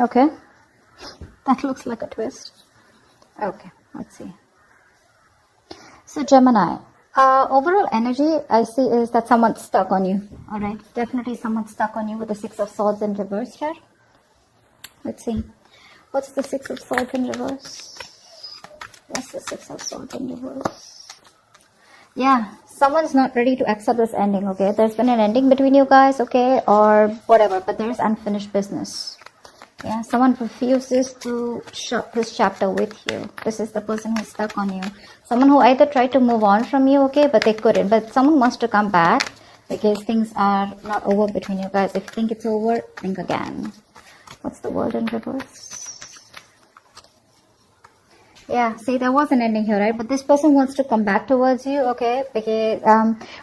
Okay. That looks like a twist. Okay, let's see. So Gemini, overall energy I see is that someone's stuck on you. All right, definitely someone's stuck on you with the Six of Swords in reverse here. Let's see. What's the Six of Swords in reverse? What's the Six of Swords in reverse? Yeah, someone's not ready to accept this ending, okay? There's been an ending between you guys, okay? Or whatever, but there's unfinished business. Yeah, someone refuses to shut this chapter with you. This is the person who's stuck on you. Someone who either tried to move on from you, okay, but they couldn't. But someone wants to come back because things are not over between you guys. If you think it's over, think again. What's the World in reverse? Yeah, see, there was an ending here, right? But this person wants to come back towards you, okay? Because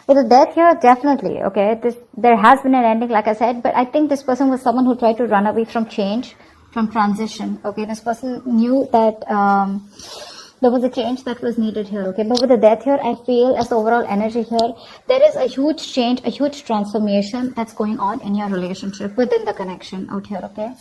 with the Death here, definitely, okay? There has been an ending, like I said, but I think this person was someone who tried to run away from change, from transition, okay? This person knew that there was a change that was needed here, okay? But with the Death here, I feel as the overall energy here, there is a huge change, a huge transformation that's going on in your relationship, within the connection out here, okay?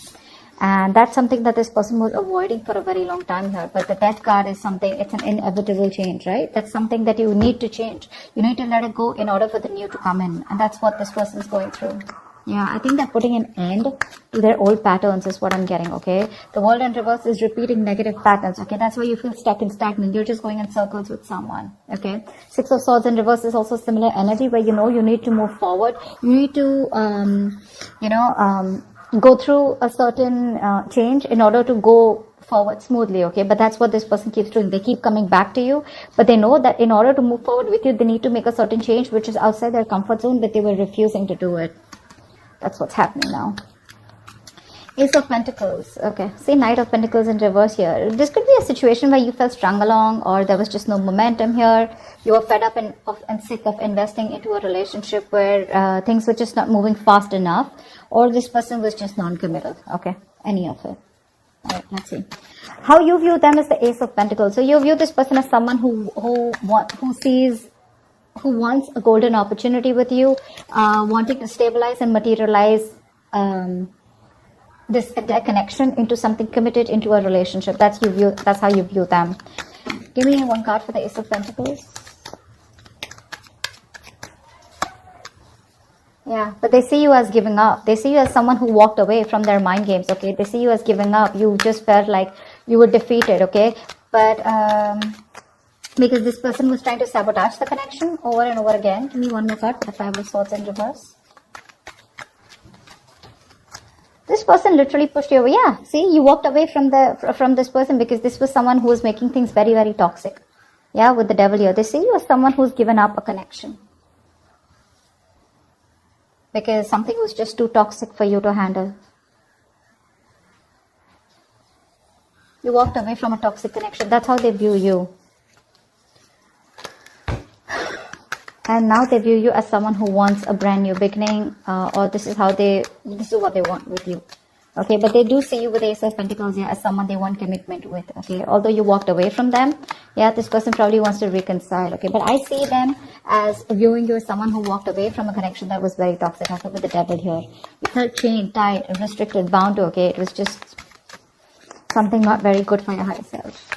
And that's something that this person was avoiding for a very long time here. But the Death card is something, it's an inevitable change, right? That's something that you need to change. You need to let it go in order for the new to come in. And that's what this person is going through. Yeah, I think they're putting an end to their old patterns is what I'm getting, okay? The World in reverse is repeating negative patterns, okay? That's why you feel stuck and stagnant. You're just going in circles with someone, okay? Six of Swords in reverse is also similar energy where, you know, you need to move forward. You need to, go through a certain change in order to go forward smoothly, okay? But that's what this person keeps doing. They keep coming back to you, but they know that in order to move forward with you, they need to make a certain change which is outside their comfort zone, but they were refusing to do it. That's what's happening now. Ace of Pentacles. Okay, see, Knight of Pentacles in reverse here. This could be a situation where you felt strung along, or there was just no momentum here. You were fed up and sick of investing into a relationship where things were just not moving fast enough, or this person was just non-committal. Okay, any of it. All right, let's see. How you view them is the Ace of Pentacles. So you view this person as someone who wants a golden opportunity with you, wanting to stabilize and materialize their connection into something committed, into a relationship. That's how you view them. Give me one card for the Ace of Pentacles. Yeah, but they see you as giving up. They see you as someone who walked away from their mind games, okay? They see you as giving up. You just felt like you were defeated, okay? But because this person was trying to sabotage the connection over and over again. Give me one more card for the Five of Swords in reverse. This person literally pushed you away. Yeah, see, you walked away from this person because this was someone who was making things very, very toxic. Yeah, with the Devil here. They see you as someone who's given up a connection, because something was just too toxic for you to handle. You walked away from a toxic connection. That's how they view you. And now they view you as someone who wants a brand new beginning, or this is what they want with you. Okay, but they do see you with Ace of Pentacles here as someone they want commitment with. Okay, although you walked away from them, yeah, this person probably wants to reconcile. Okay, but I see them as viewing you as someone who walked away from a connection that was very toxic. Also with the Devil here, you felt chained, tied, restricted, bound to. Okay, it was just something not very good for your higher self.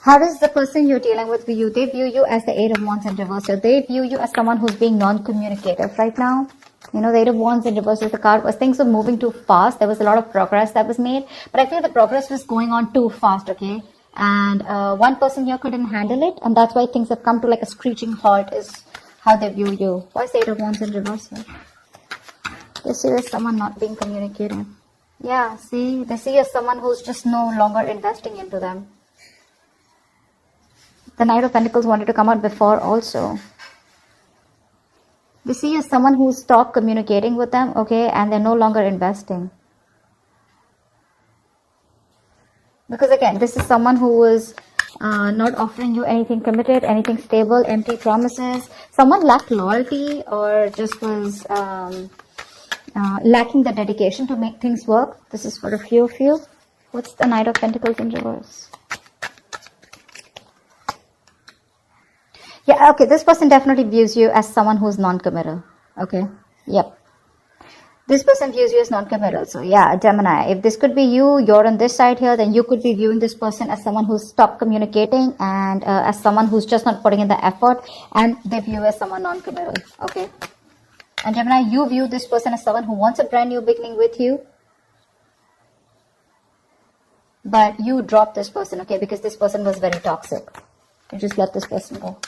How does the person you're dealing with view you? They view you as the Eight of Wands in reverse. So they view you as someone who's being non-communicative right now. You know, the Eight of Wands in reverse is the card was things were moving too fast. There was a lot of progress that was made, but I feel the progress was going on too fast, okay? And one person here couldn't handle it, and that's why things have come to like a screeching halt is how they view you. Why is the Eight of Wands in reverse here? They see you as someone not being communicative. Yeah, see, they see you as someone who's just no longer investing into them. The Knight of Pentacles wanted to come out before also. They see you as someone who stopped communicating with them, okay, and they're no longer investing. Because again, this is someone who was not offering you anything committed, anything stable, empty promises. Someone lacked loyalty or just was lacking the dedication to make things work. This is for a few of you. What's the Knight of Pentacles in reverse? Yeah, okay, this person definitely views you as someone who's non-committal. Okay, yep. This person views you as non-committal. So yeah, Gemini, if this could be you, you're on this side here, then you could be viewing this person as someone who's stopped communicating and as someone who's just not putting in the effort, and they view you as someone non-committal. Okay. And Gemini, you view this person as someone who wants a brand new beginning with you, but you drop this person, okay, because this person was very toxic. You just let this person go.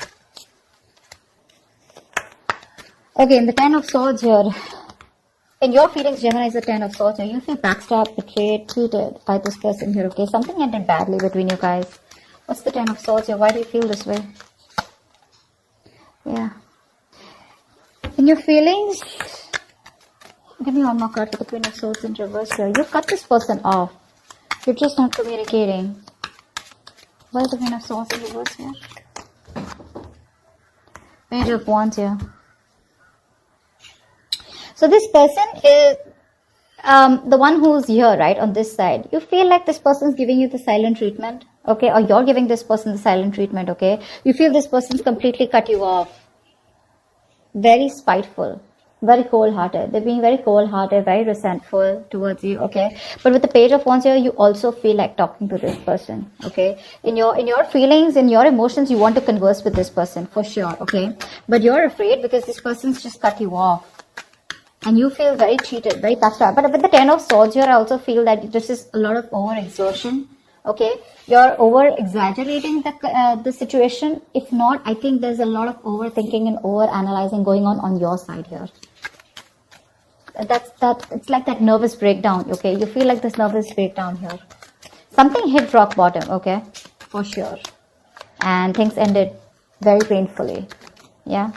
Okay, in the Ten of Swords here, in your feelings, Gemini is the Ten of Swords here. You feel backstabbed, betrayed, cheated by this person here, okay? Something ended badly between you guys. What's the Ten of Swords here? Why do you feel this way? Yeah. In your feelings, give me one more card for the Queen of Swords in reverse here. You cut this person off. You're just not communicating. Why is the Queen of Swords in reverse here? Page of Wands here. So this person is the one who's here, right, on this side. You feel like this person's giving you the silent treatment, okay, or you're giving this person the silent treatment, okay. You feel this person's completely cut you off. Very spiteful, very cold-hearted. They're being very cold-hearted, very resentful towards you, okay. But with the Page of Wands here, you also feel like talking to this person, okay. In your feelings, in your emotions, you want to converse with this person for sure, okay. But you're afraid because this person's just cut you off. And you feel very cheated, very backstabbed. But with the Ten of Swords here, I also feel that this is a lot of over-exertion. Okay, you're over-exaggerating the situation. If not, I think there's a lot of overthinking and over-analyzing going on your side here. It's like that nervous breakdown. Okay, you feel like this nervous breakdown here. Something hit rock bottom. Okay, for sure, and things ended very painfully. Yeah.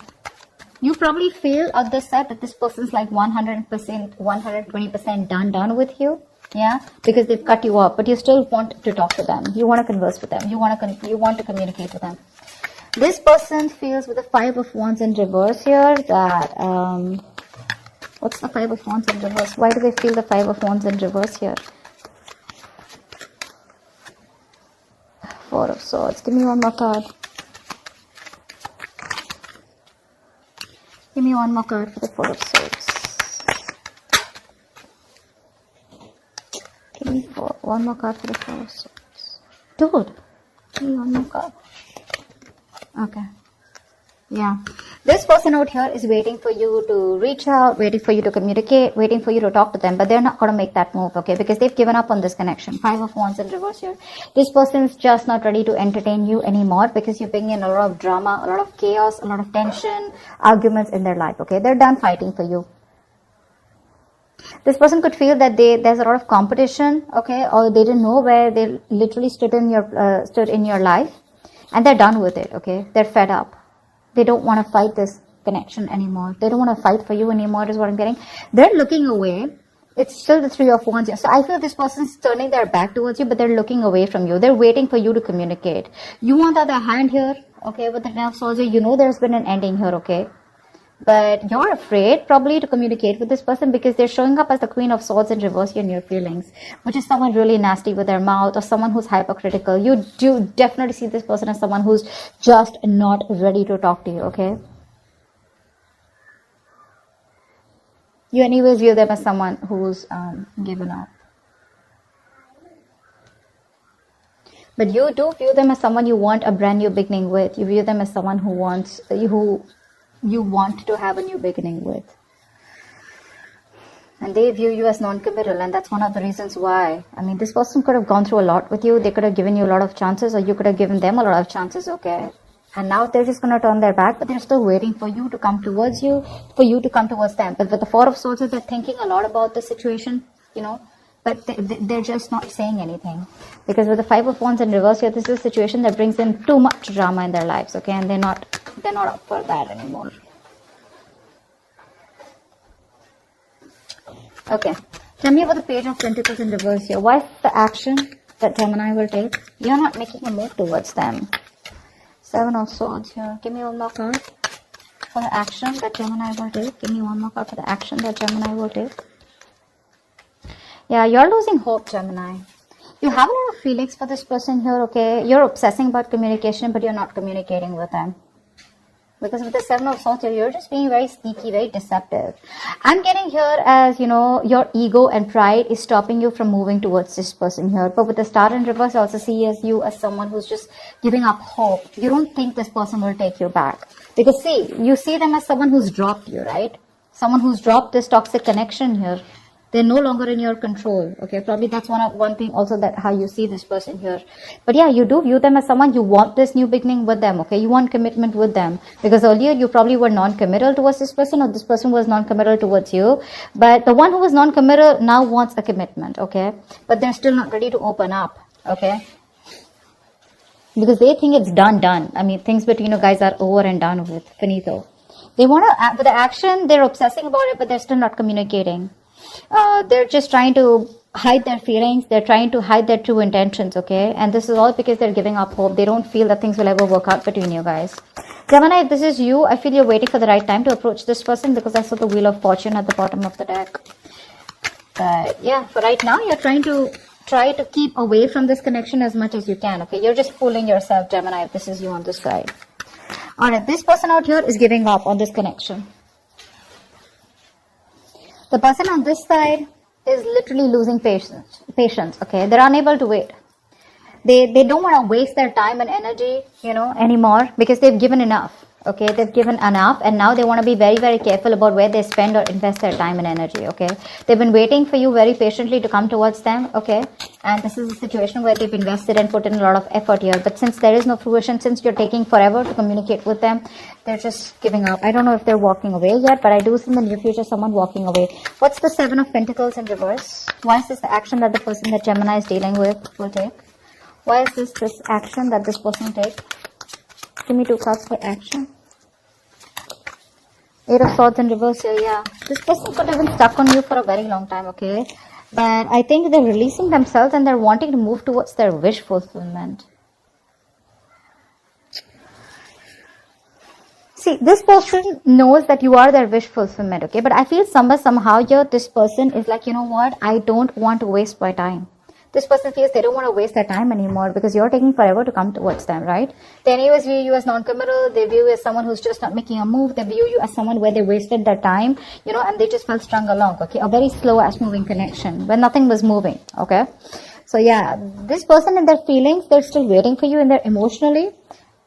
You probably feel on this side that this person's like 100%, 120% done with you. Yeah, because they've cut you off, but you still want to talk to them. You want to converse with them. You want to communicate with them. This person feels with the Five of Wands in reverse here that what's the Five of Wands in reverse? Why do they feel the Five of Wands in reverse here? Four of Swords. Give me one more card. Give me one more card for the Four of Swords. Give me one more card for the Four of Swords. Dude, give me one more card. Okay. Yeah. This person out here is waiting for you to reach out, waiting for you to communicate, waiting for you to talk to them, but they're not going to make that move, okay, because they've given up on this connection. Five of Wands in reverse here. This person is just not ready to entertain you anymore because you're bringing in a lot of drama, a lot of chaos, a lot of tension, arguments in their life, okay. They're done fighting for you. This person could feel that there's a lot of competition, okay, or they didn't know where they literally stood in your life, and they're done with it, okay. They're fed up. They don't want to fight this connection anymore. They don't want to fight for you anymore is what I'm getting. They're looking away. It's still the Three of Wands here. So I feel this person's turning their back towards you, but they're looking away from you. They're waiting for you to communicate. You, on the other hand here, okay, with the Ten of Swords, you know there's been an ending here, okay. But you're afraid probably to communicate with this person because they're showing up as the Queen of Swords in reverse in your feelings, which is someone really nasty with their mouth or someone who's hypercritical. You do definitely see this person as someone who's just not ready to talk to you, okay? You anyways view them as someone who's given up. But you do view them as someone you want a brand new beginning with. You view them as someone who you want to have a new beginning with. And they view you as non-committal, and that's one of the reasons why. I mean, this person could have gone through a lot with you. They could have given you a lot of chances, or you could have given them a lot of chances, okay? And now they're just going to turn their back, but they're still waiting for you to come towards you, for you to come towards them. But with the Four of Swords, they're thinking a lot about the situation, you know, but they're just not saying anything. Because with the Five of Wands in reverse here, this is a situation that brings in too much drama in their lives, okay? And they're not up for that anymore. Okay. Tell me about the Page of Pentacles in reverse here. Why is the action that Gemini will take? You're not making a move towards them. Seven of Swords here. Give me one more card for the action that Gemini will take. Give me one more card for the action that Gemini will take. Yeah, you're losing hope, Gemini. You have a lot of feelings for this person here, okay? You're obsessing about communication, but you're not communicating with them. Because with the Seven of Swords here, you're just being very sneaky, very deceptive. I'm getting here as, your ego and pride is stopping you from moving towards this person here. But with the Star in reverse, I also see as you as someone who's just giving up hope. You don't think this person will take you back. Because see, you see them as someone who's dropped you, right? Someone who's dropped this toxic connection here. They're no longer in your control. Okay, probably that's one thing also, that how you see this person here. But yeah, you do view them as someone, you want this new beginning with them. Okay, you want commitment with them, because earlier you probably were non-committal towards this person, or this person was non-committal towards you. But the one who was non-committal now wants a commitment. Okay, but they're still not ready to open up. Okay, because they think it's done. I mean, things between you guys are over and done with. Finito. They want to, with the action, they're obsessing about it, but they're still not communicating. They're just trying to hide their feelings. They're trying to hide their true intentions. Okay, and this is all because they're giving up hope. They don't feel that things will ever work out between you guys. Gemini, if this is you, I feel you're waiting for the right time to approach this person, because I saw the Wheel of Fortune at the bottom of the deck. But yeah, for right now, you're trying to keep away from this connection as much as you can. Okay, you're just fooling yourself, Gemini, if this is you on this side. Alright, this person out here is giving up on this connection. The person on this side is literally losing patience. Okay, they're unable to wait. They don't want to waste their time and energy, anymore, because they've given enough. Okay, they've given enough, and now they want to be very, very careful about where they spend or invest their time and energy. Okay, they've been waiting for you very patiently to come towards them. Okay, and this is a situation where they've invested and put in a lot of effort here, but since there is no fruition, since you're taking forever to communicate with them, they're just giving up. I don't know if they're walking away yet, but I do see in the near future someone walking away. What's the Seven of Pentacles in reverse? Why is this the action that the person that Gemini is dealing with will take? Why is this action that this person will take? Give me 2 cards for action. 8 of Swords in reverse here, yeah. This person could have been stuck on you for a very long time, okay? But I think they're releasing themselves and they're wanting to move towards their wish fulfillment. See, this person knows that you are their wish fulfillment, okay? But I feel somehow here, this person is like, you know what? I don't want to waste my time. This person feels they don't want to waste their time anymore because you're taking forever to come towards them, right? They anyways view you as non-committal. They view you as someone who's just not making a move. They view you as someone where they wasted their time, and they just felt strung along, okay? A very slow-ass moving connection where nothing was moving, okay? So yeah, this person and their feelings, they're still waiting for you and they're emotionally,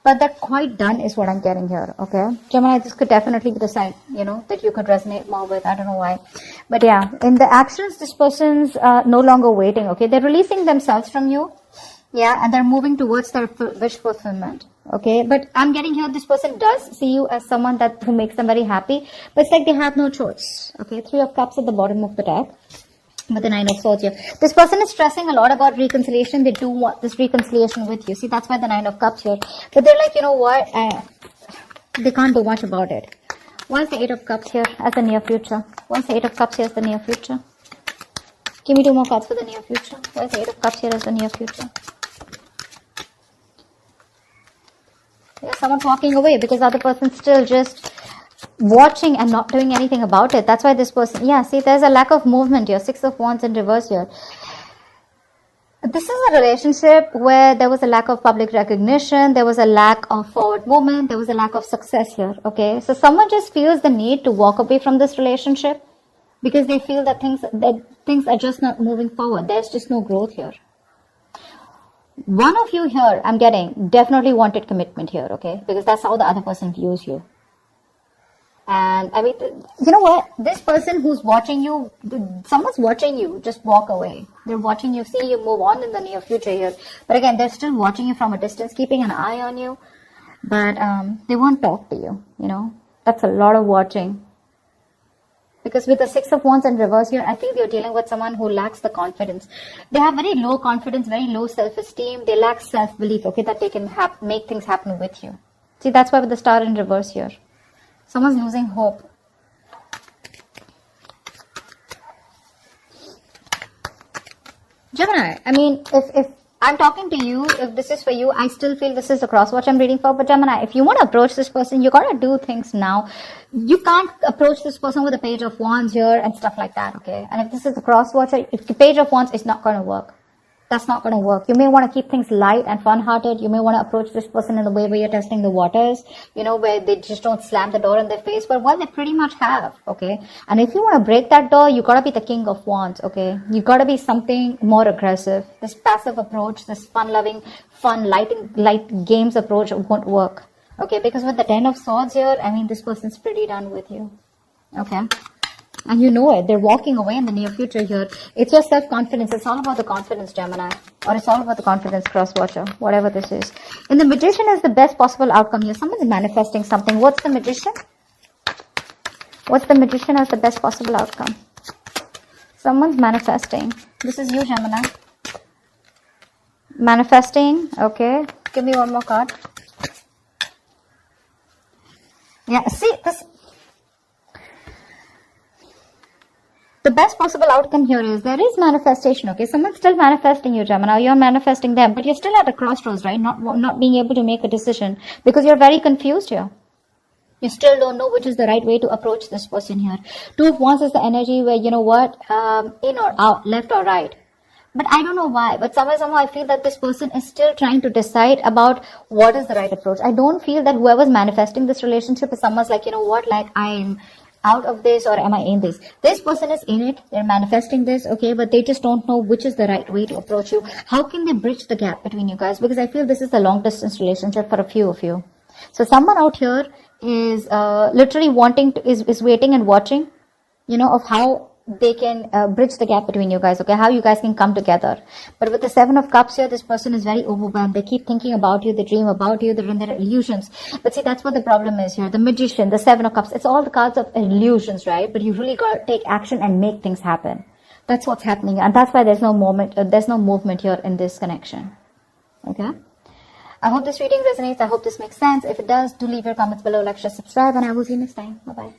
but they're quite done is what I'm getting here, okay? Gemini, this could definitely be the side, that you could resonate more with. I don't know why. But yeah, in the actions, this person's no longer waiting, okay? They're releasing themselves from you, yeah, and they're moving towards their wish fulfillment, okay? But I'm getting here, this person does see you as someone who makes them very happy, but it's like they have no choice, okay? 3 of Cups at the bottom of the deck. With the 9 of Swords here. This person is stressing a lot about reconciliation. They do want this reconciliation with you. See, that's why the 9 of Cups here. But they're like, you know what? They can't do much about it. Why is the 8 of Cups here as the near future? Why is the 8 of Cups here as the near future? Give me 2 more cards for the near future. Why is the 8 of Cups here as the near future? Yeah, someone's walking away because the other person's still just watching and not doing anything about it. That's why this person, yeah, see, there's a lack of movement here. 6 of Wands in reverse here. This is a relationship where there was a lack of public recognition, there was a lack of forward movement, there was a lack of success here, okay? So someone just feels the need to walk away from this relationship because they feel that things are just not moving forward. There's just no growth here. One of you here, I'm getting, definitely wanted commitment here, okay? Because that's how the other person views you. And I mean, you know what? This person who's watching you, someone's watching you, just walk away. They're watching you, see you move on in the near future here. But again, they're still watching you from a distance, keeping an eye on you. But they won't talk to you, That's a lot of watching. Because with the 6 of Wands in reverse here, I think you're dealing with someone who lacks the confidence. They have very low confidence, very low self-esteem. They lack self-belief, okay, that they can make things happen with you. See, that's why with the Star in reverse here. Someone's losing hope. Gemini, I mean, if I'm talking to you, if this is for you, I still feel this is the crosswatch I'm reading for. But Gemini, if you want to approach this person, you got to do things now. You can't approach this person with a Page of Wands here and stuff like that, okay? And if this is the crosswatch, if the Page of Wands is not going to work. That's not going to work. You may want to keep things light and fun-hearted. You may want to approach this person in a way where you're testing the waters, you know, where they just don't slam the door in their face. But well, they pretty much have, okay? And if you want to break that door, you got to be the king of wands, okay? You got to be something more aggressive. This passive approach, this fun-loving, light games approach won't work, okay? Because with the 10 of swords here, I mean, this person's pretty done with you, okay? And you know it. They're walking away in the near future here. It's your self-confidence. It's all about the confidence, Gemini. Or it's all about the confidence, cross-watcher. Whatever this is. And the magician is the best possible outcome here. Someone's manifesting something. What's the magician? What's the magician as the best possible outcome? Someone's manifesting. This is you, Gemini. Manifesting. Okay. Give me one more card. Yeah. See, this... The best possible outcome here is there is manifestation, okay? Someone's still manifesting you, Gemini. You're manifesting them, but you're still at a crossroads, right? Not being able to make a decision because you're very confused here. You still don't know which is the right way to approach this person here. Two of Wands is the energy where, you know what, in or out, left or right. But I don't know why. But somehow I feel that this person is still trying to decide about what is the right approach. I don't feel that whoever's manifesting this relationship is someone's like, you know what, like I'm out of this or am I in this? This person is in it. They're manifesting this, okay, but they just don't know which is the right way to approach you. How can they bridge the gap between you guys? Because I feel this is a long distance relationship for a few of you. So someone out here is literally wanting to, is waiting and watching, you know, of how they can bridge the gap between you guys, okay, how you guys can come together. But with the 7 of Cups here, this person is very overwhelmed. They keep thinking about you, they dream about you, they're in their illusions. But see, that's what the problem is here. The Magician, the 7 of Cups, it's all the cards of illusions, right? But you really got to take action and make things happen. That's what's happening, and that's why there's no movement here in this connection, okay? I hope this reading resonates. I hope this makes sense. If it does, do leave your comments below, like, share, subscribe, and I will see you next time. Bye-bye.